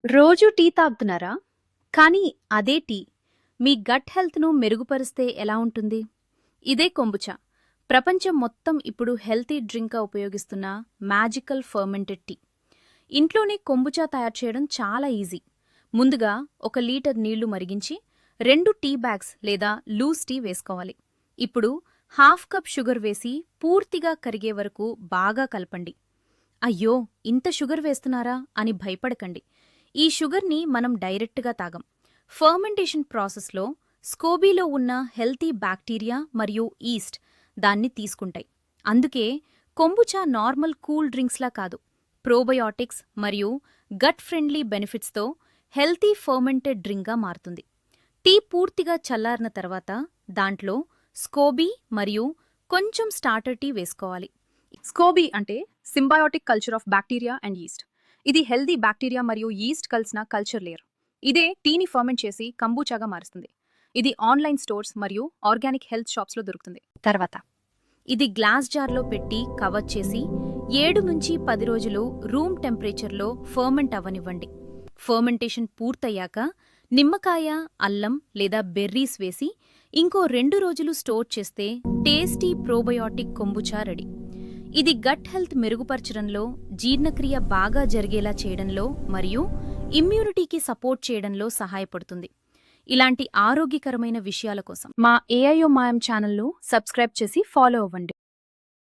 రోజూ టీ తాగుతున్నారా? కానీ అదే టీ మీ గట్ హెల్త్‌ను మెరుగుపరిస్తే ఎలా ఉంటుంది? ఇదే కొంబుచా. ప్రపంచం మొత్తం ఇప్పుడు హెల్తీ డ్రింక్‌గా ఉపయోగిస్తున్న మ్యాజికల్ ఫెర్మెంటెడ్ టీ. ఇంట్లోనే కొంబుచా తయారు చేయడం చాలా ఈజీ. ముందుగా 1 లీటర్ నీళ్లు మరిగించి 2 టీ బ్యాగ్స్ లేదా లూజ్ టీ వేసుకోవాలి. ఇప్పుడు ½ కప్ షుగర్ వేసి పూర్తిగా కరిగే వరకు బాగా కలపండి. అయ్యో! ఇంత షుగర్ వేస్తున్నారా అని భయపడకండి. ఈ షుగర్ని మనం డైరెక్ట్గా తాగం. ఫర్మెంటేషన్ ప్రాసెస్లో స్కోబీలో ఉన్న హెల్తీ బ్యాక్టీరియా మరియు ఈస్ట్ దాన్ని తీసుకుంటాయి. అందుకే కొంబుచా నార్మల్ కూల్ డ్రింక్స్లా కాదు, ప్రోబయోటిక్స్ మరియు గట్ ఫ్రెండ్లీ బెనిఫిట్స్తో హెల్తీ ఫర్మెంటెడ్ డ్రింక్గా మారుతుంది. టీ పూర్తిగా చల్లారిన తర్వాత దాంట్లో స్కోబీ మరియు కొంచెం స్టార్టర్ టీ వేసుకోవాలి. స్కోబీ అంటే symbiotic culture of bacteria and east. ఇది హెల్దీ బ్యాక్టీరియా మరియు ఈస్ట్ కలిసిన కల్చర్ లేయర్. ఇదే టీని ఫర్మెంట్ చేసి కంబూచాగా మారుస్తుంది. ఇది ఆన్లైన్ స్టోర్స్ మరియు ఆర్గానిక్ హెల్త్ షాప్స్లో దొరుకుతుంది. తర్వాత ఇది గ్లాస్ జార్లో పెట్టి కవర్ చేసి 7 నుంచి 10 రోజులు రూమ్ టెంపరేచర్లో ఫర్మెంట్ అవ్వనివ్వండి. ఫర్మెంటేషన్ పూర్తయ్యాక నిమ్మకాయ, అల్లం లేదా బెర్రీస్ వేసి ఇంకో 2 రోజులు స్టోర్ చేస్తే టేస్టీ ప్రోబయోటిక్ కొంబుచా రెడీ. ఇది గట్ హెల్త్ మెరుగుపరచడంలో, జీర్ణక్రియ బాగా జరిగేలా చేయడంలో మరియు ఇమ్యూనిటీకి సపోర్ట్ చేయడంలో సహాయపడుతుంది. ఇలాంటి ఆరోగ్యకరమైన విషయాల కోసం మా ఏఐఓ మాయం ఛానల్ను సబ్స్క్రైబ్ చేసి ఫాలో అవ్వండి.